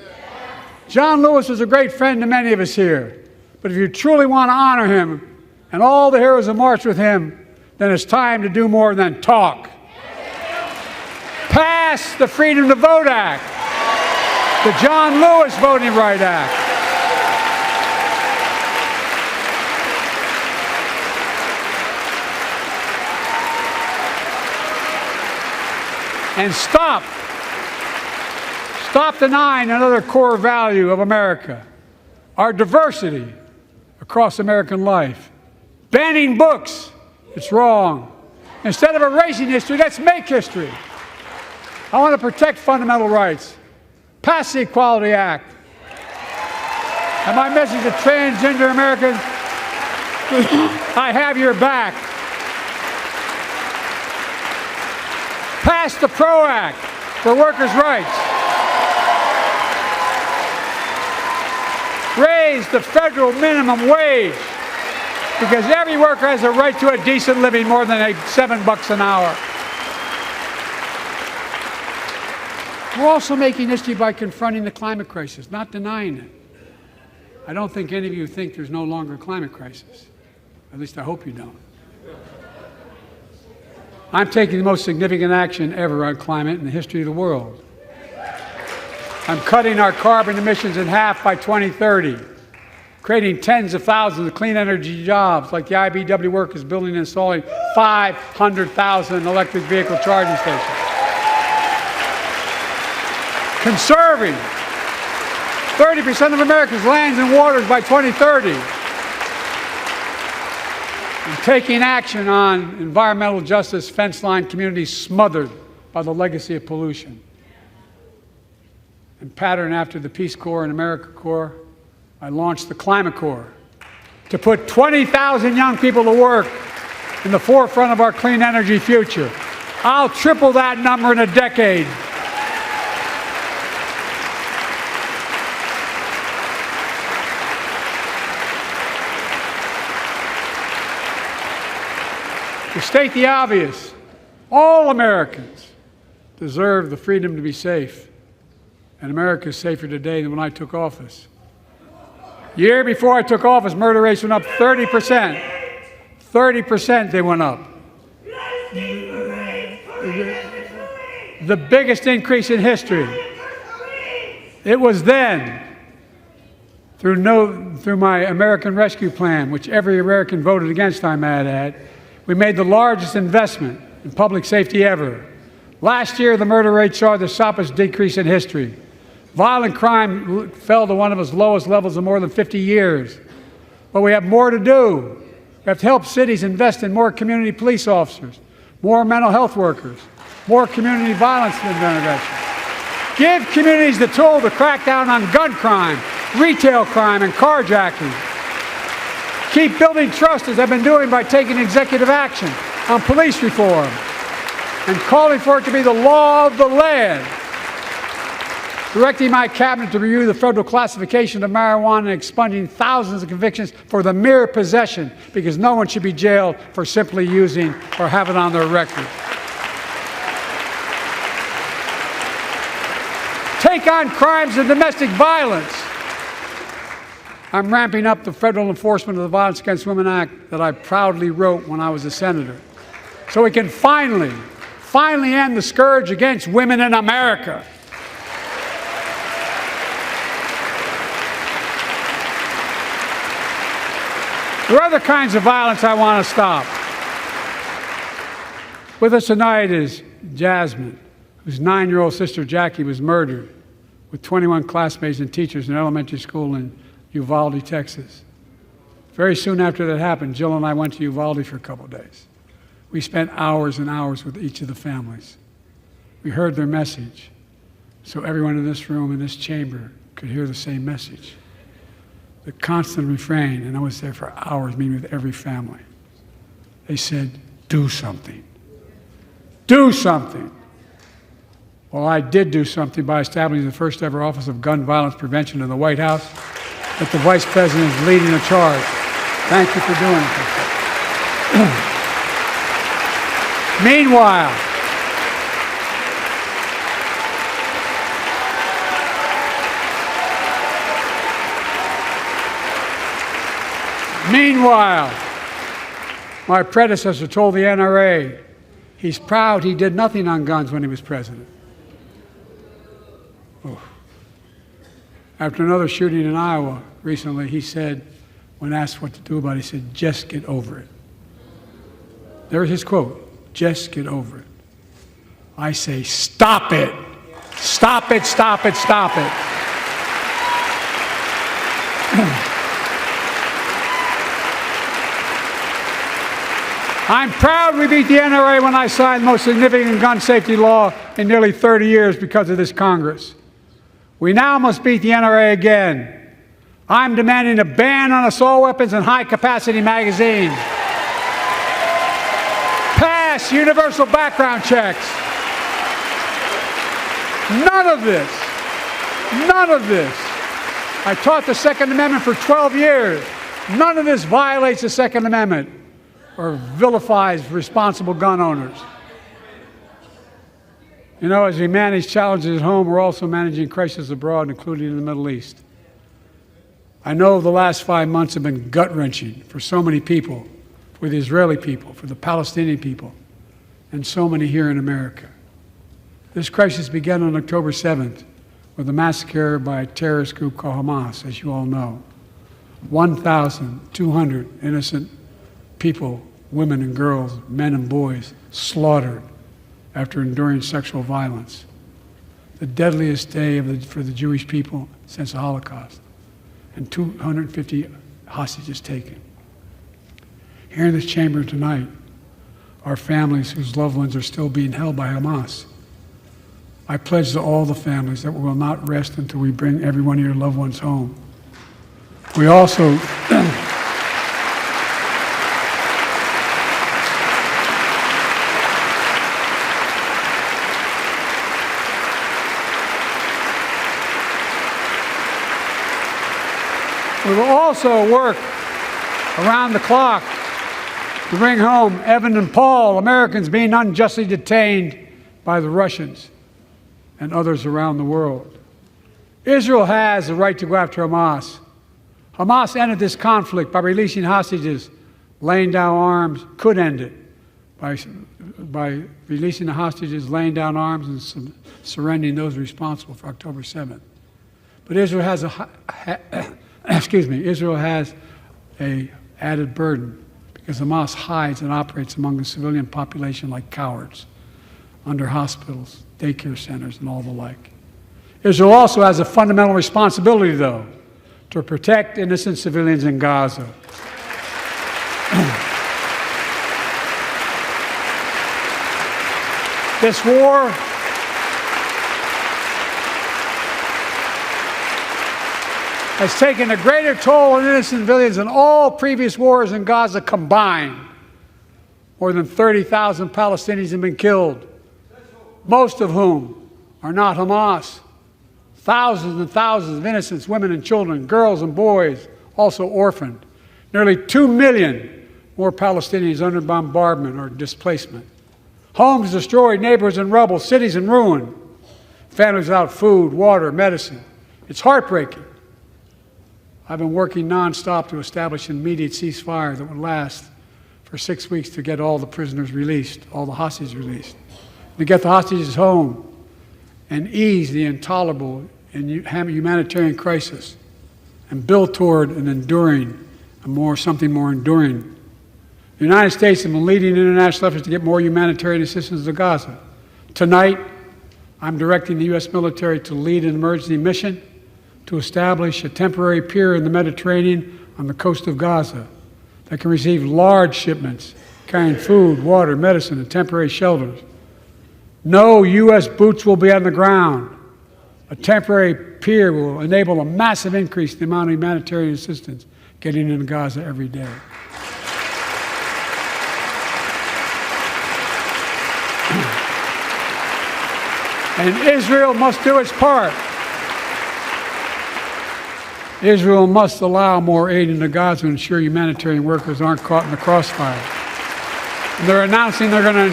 John Lewis was a great friend to many of us here. But if you truly want to honor him and all the heroes who marched with him, then it's time to do more than talk. Pass the Freedom to Vote Act, the John Lewis Voting Rights Act. And stop denying another core value of America, our diversity across American life. Banning books, it's wrong. Instead of erasing history, let's make history. I want to protect fundamental rights. Pass the Equality Act. And my message to transgender Americans, I have your back. Pass the PRO Act for workers' rights. Raise the federal minimum wage, because every worker has a right to a decent living more than $7 an hour. We're also making history by confronting the climate crisis, not denying it. I don't think any of you think there's no longer a climate crisis. At least I hope you don't. I'm taking the most significant action ever on climate in the history of the world. I'm cutting our carbon emissions in half by 2030, creating tens of thousands of clean energy jobs, like the IBEW work is building and installing 500,000 electric vehicle charging stations. Conserving 30% of America's lands and waters by 2030. And taking action on environmental justice fence line communities smothered by the legacy of pollution. And patterned after the Peace Corps and AmeriCorps, I launched the Climate Corps to put 20,000 young people to work in the forefront of our clean energy future. I'll triple that number in a decade. To state the obvious, all Americans deserve the freedom to be safe, and America is safer today than when I took office. Year before I took office, murder rates went up 30%. 30% they went up. The biggest increase in history. It was then, through my American Rescue Plan, which every American voted against, I might add, we made the largest investment in public safety ever. Last year, the murder rate saw the sharpest decrease in history. Violent crime fell to one of its lowest levels in more than 50 years. But we have more to do. We have to help cities invest in more community police officers, more mental health workers, more community violence intervention. Give communities the tool to crack down on gun crime, retail crime, and carjacking. Keep building trust, as I've been doing by taking executive action on police reform and calling for it to be the law of the land. Directing my cabinet to review the federal classification of marijuana and expunging thousands of convictions for the mere possession, because no one should be jailed for simply using or have it on their record. Take on crimes of domestic violence. I'm ramping up the federal enforcement of the Violence Against Women Act that I proudly wrote when I was a senator, so we can finally end the scourge against women in America. There are other kinds of violence I want to stop. With us tonight is Jasmine, whose 9-year-old sister Jackie was murdered with 21 classmates and teachers in an elementary school in Uvalde, Texas. Very soon after that happened, Jill and I went to Uvalde for a couple of days. We spent hours and hours with each of the families. We heard their message, so everyone in this room, in this chamber, could hear the same message. The constant refrain, and I was there for hours meeting with every family. They said, do something. Do something. Well, I did do something by establishing the first ever Office of Gun Violence Prevention in the White House, that the Vice President is leading the charge. Thank you for doing it. Meanwhile, my predecessor told the NRA he's proud he did nothing on guns when he was president. Oh. After another shooting in Iowa recently, he said, when asked what to do about it, he said, just get over it. There's his quote, just get over it. I say, stop it. Stop it, stop it, stop it. I'm proud we beat the NRA when I signed the most significant gun safety law in nearly 30 years because of this Congress. We now must beat the NRA again. I'm demanding a ban on assault weapons and high-capacity magazines. Pass universal background checks. None of this. I taught the Second Amendment for 12 years. None of this violates the Second Amendment or vilifies responsible gun owners. You know, as we manage challenges at home, we're also managing crises abroad, including in the Middle East. I know the last 5 months have been gut-wrenching for so many people, for the Israeli people, for the Palestinian people, and so many here in America. This crisis began on October 7th with a massacre by a terrorist group called Hamas, as you all know. 1,200 innocent people, women and girls, men and boys, slaughtered after enduring sexual violence. The deadliest day for the Jewish people since the Holocaust, and 250 hostages taken. Here in this chamber tonight are families whose loved ones are still being held by Hamas. I pledge to all the families that we will not rest until we bring every one of your loved ones home. We also we will also work around the clock to bring home Evan and Paul, Americans being unjustly detained by the Russians and others around the world. Israel has the right to go after Hamas. Hamas ended this conflict by releasing hostages, laying down arms, could end it by releasing the hostages, laying down arms, and surrendering those responsible for October 7th. But Israel has Israel has a added burden because Hamas hides and operates among the civilian population like cowards under hospitals, daycare centers, and all the like. Israel also has a fundamental responsibility, though, to protect innocent civilians in Gaza. This war has taken a greater toll on innocent civilians than all previous wars in Gaza combined. More than 30,000 Palestinians have been killed, most of whom are not Hamas. Thousands and thousands of innocents, women and children, girls and boys, also orphaned. Nearly 2 million more Palestinians under bombardment or displacement. Homes destroyed, neighborhoods in rubble, cities in ruin. Families without food, water, medicine. It's heartbreaking. I've been working nonstop to establish an immediate ceasefire that would last for 6 weeks to get all the prisoners released, all the hostages released, to get the hostages home and ease the intolerable and humanitarian crisis and build toward an enduring, something more enduring. The United States has been leading international efforts to get more humanitarian assistance to Gaza. Tonight, I'm directing the U.S. military to lead an emergency mission to establish a temporary pier in the Mediterranean on the coast of Gaza that can receive large shipments carrying food, water, medicine, and temporary shelters. No U.S. boots will be on the ground. A temporary pier will enable a massive increase in the amount of humanitarian assistance getting into Gaza every day. And Israel must do its part. Israel must allow more aid into Gaza to ensure humanitarian workers aren't caught in the crossfire. And they're announcing they're going to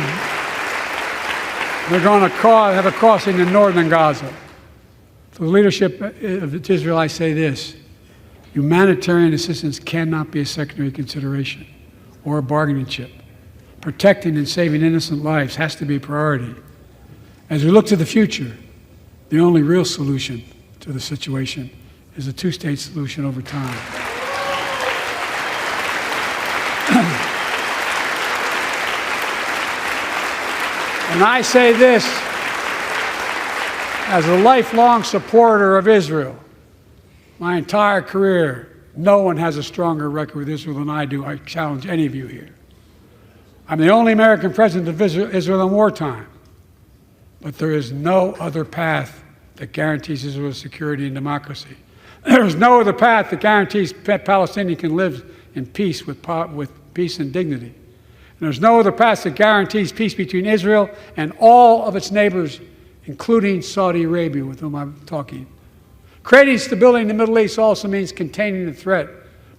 have a crossing in northern Gaza. For the leadership of Israel, I say this: humanitarian assistance cannot be a secondary consideration or a bargaining chip. Protecting and saving innocent lives has to be a priority. As we look to the future, the only real solution to the situation is a two-state solution over time. And I say this as a lifelong supporter of Israel. My entire career, no one has a stronger record with Israel than I do. I challenge any of you here. I'm the only American president of Israel in wartime. But there is no other path that guarantees Israel's security and democracy. There is no other path that guarantees Palestinians can live in peace with peace and dignity. And there's no other path that guarantees peace between Israel and all of its neighbors, including Saudi Arabia, with whom I'm talking. Creating stability in the Middle East also means containing the threat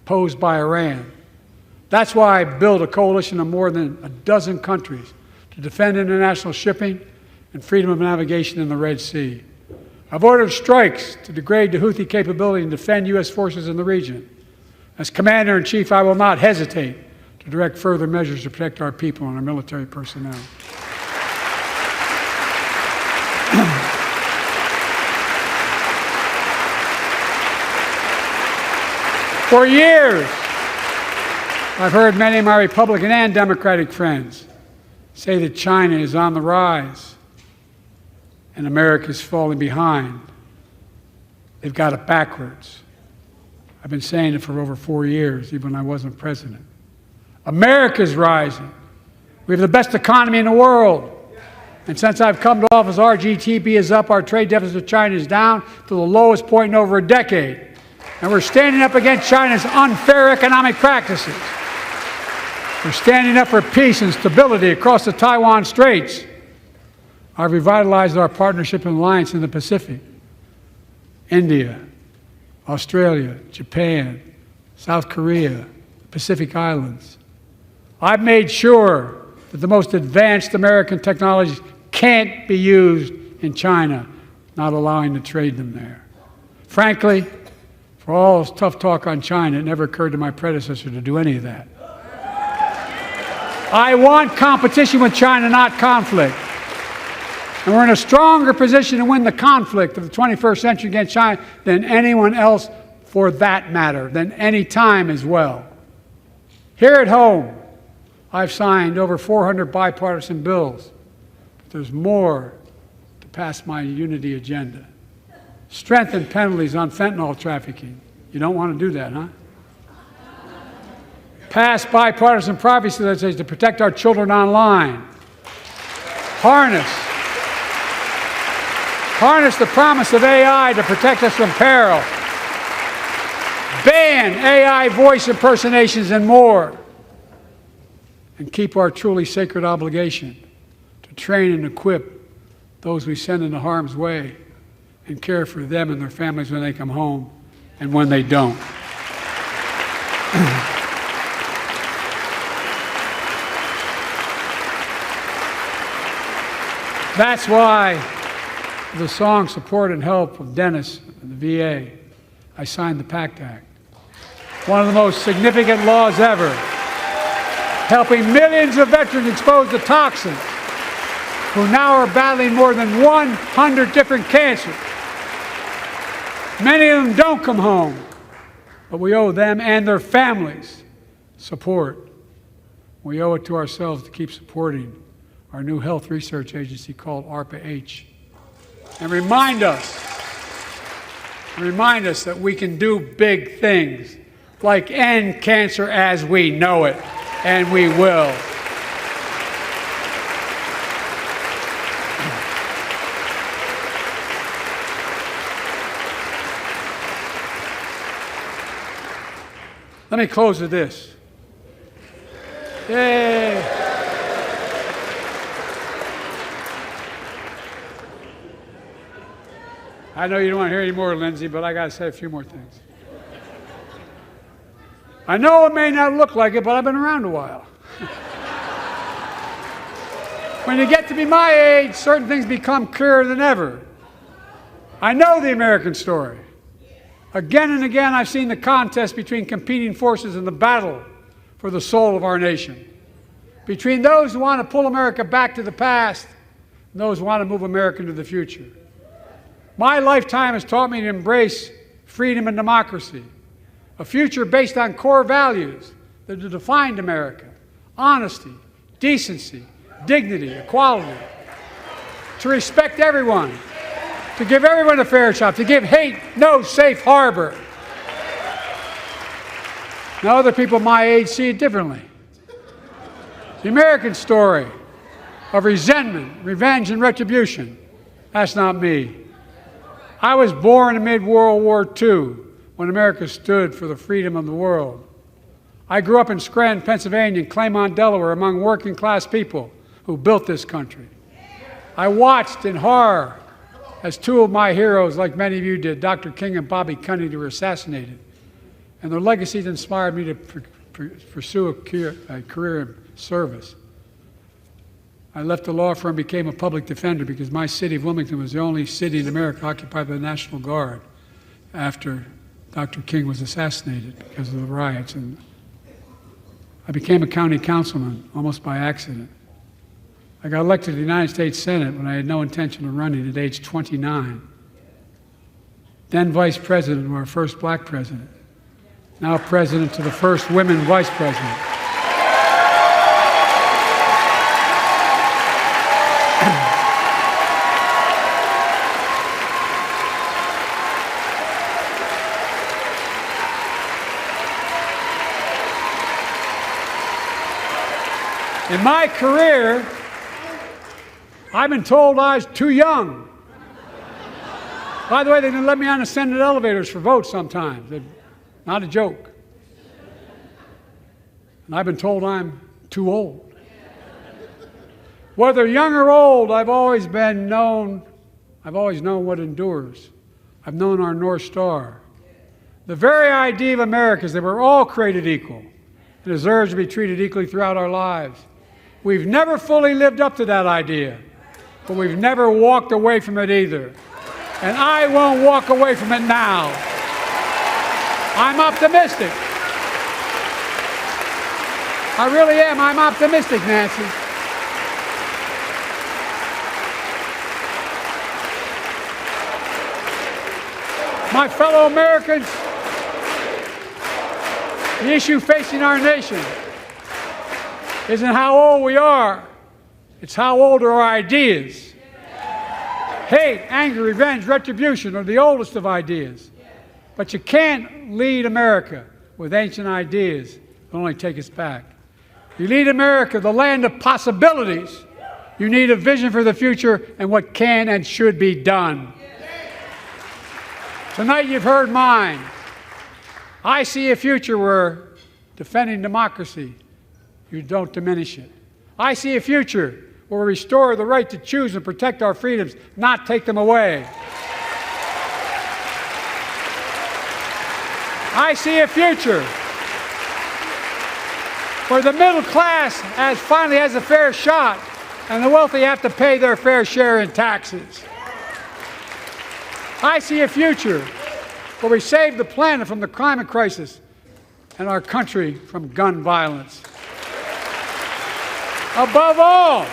posed by Iran. That's why I built a coalition of more than a dozen countries to defend international shipping and freedom of navigation in the Red Sea. I've ordered strikes to degrade the Houthi capability and defend U.S. forces in the region. As Commander-in-Chief, I will not hesitate to direct further measures to protect our people and our military personnel. For years, I've heard many of my Republican and Democratic friends say that China is on the rise and America is falling behind. They've got it backwards. I've been saying it for over 4 years, even when I wasn't president. America's rising. We have the best economy in the world. And since I've come to office, our GDP is up, our trade deficit with China is down to the lowest point in over a decade. And we're standing up against China's unfair economic practices. We're standing up for peace and stability across the Taiwan Straits. I've revitalized our partnership and alliance in the Pacific. India, Australia, Japan, South Korea, the Pacific Islands. I've made sure that the most advanced American technologies can't be used in China, not allowing to trade them there. Frankly, for all this tough talk on China, it never occurred to my predecessor to do any of that. I want competition with China, not conflict. And we're in a stronger position to win the conflict of the 21st century against China than anyone else, for that matter, than any time as well. Here at home, I've signed over 400 bipartisan bills, but there's more to pass my unity agenda. Strengthen penalties on fentanyl trafficking. You don't want to do that, huh? Pass bipartisan privacy legislation to protect our children online. Harness the promise of AI to protect us from peril. Ban AI voice impersonations and more. And keep our truly sacred obligation to train and equip those we send into harm's way and care for them and their families when they come home and when they don't. That's why the song Support and Help of Dennis and the VA, I signed the PACT Act. One of the most significant laws ever, helping millions of veterans exposed to toxins who now are battling more than 100 different cancers. Many of them don't come home, but we owe them and their families support. We owe it to ourselves to keep supporting our new health research agency called ARPA-H. And remind us that we can do big things, like end cancer as we know it, and we will. Let me close with this. Yay! I know you don't want to hear any more, Lindsay, but I got to say a few more things. I know it may not look like it, but I've been around a while. When you get to be my age, certain things become clearer than ever. I know the American story. Again and again, I've seen the contest between competing forces in the battle for the soul of our nation. Between those who want to pull America back to the past and those who want to move America into the future. My lifetime has taught me to embrace freedom and democracy, a future based on core values that have defined America: honesty, decency, dignity, equality, to respect everyone, to give everyone a fair shot, to give hate no safe harbor. Now, other people my age see it differently. The American story of resentment, revenge, and retribution, that's not me. I was born amid World War II, when America stood for the freedom of the world. I grew up in Scranton, Pennsylvania, and Claymont, Delaware, among working-class people who built this country. I watched in horror as two of my heroes, like many of you did, Dr. King and Bobby Kennedy, were assassinated. And their legacies inspired me to pursue a career in service. I left the law firm and became a public defender because my city of Wilmington was the only city in America occupied by the National Guard after Dr. King was assassinated because of the riots. And I became a county councilman almost by accident. I got elected to the United States Senate when I had no intention of running at age 29. Then vice president of our first black president. Now president to the first women vice president. In my career, I've been told I was too young. By the way, they didn't let me on the Senate elevators for votes sometimes. Not a joke. And I've been told I'm too old. Whether young or old, I've always known what endures. I've known our North Star. The very idea of America is that we're all created equal and deserve to be treated equally throughout our lives. We've never fully lived up to that idea, but we've never walked away from it either. And I won't walk away from it now. I'm optimistic. I really am. I'm optimistic, Nancy. My fellow Americans, the issue facing our nation isn't how old we are, it's how old are our ideas. Hate, anger, revenge, retribution are the oldest of ideas. But you can't lead America with ancient ideas. It'll only take us back. You lead America, the land of possibilities. You need a vision for the future and what can and should be done. Tonight you've heard mine. I see a future where defending democracy, you don't diminish it. I see a future where we restore the right to choose and protect our freedoms, not take them away. I see a future where the middle class finally has a fair shot and the wealthy have to pay their fair share in taxes. I see a future where we save the planet from the climate crisis and our country from gun violence. Above all,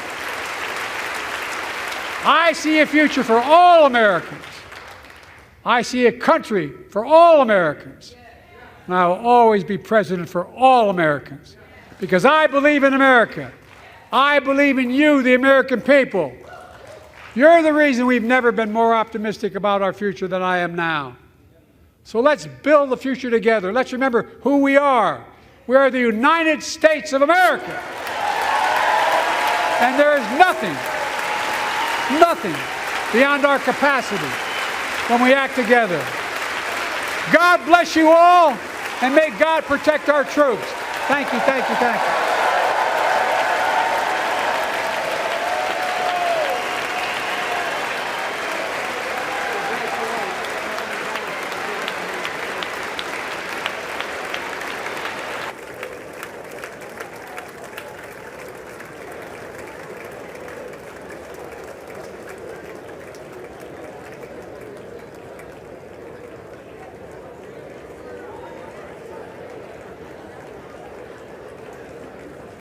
I see a future for all Americans. I see a country for all Americans. And I will always be president for all Americans because I believe in America. I believe in you, the American people. You're the reason we've never been more optimistic about our future than I am now. So let's build the future together. Let's remember who we are. We are the United States of America. And there is nothing beyond our capacity when we act together. God bless you all, and may God protect our troops. Thank you, thank you, thank you.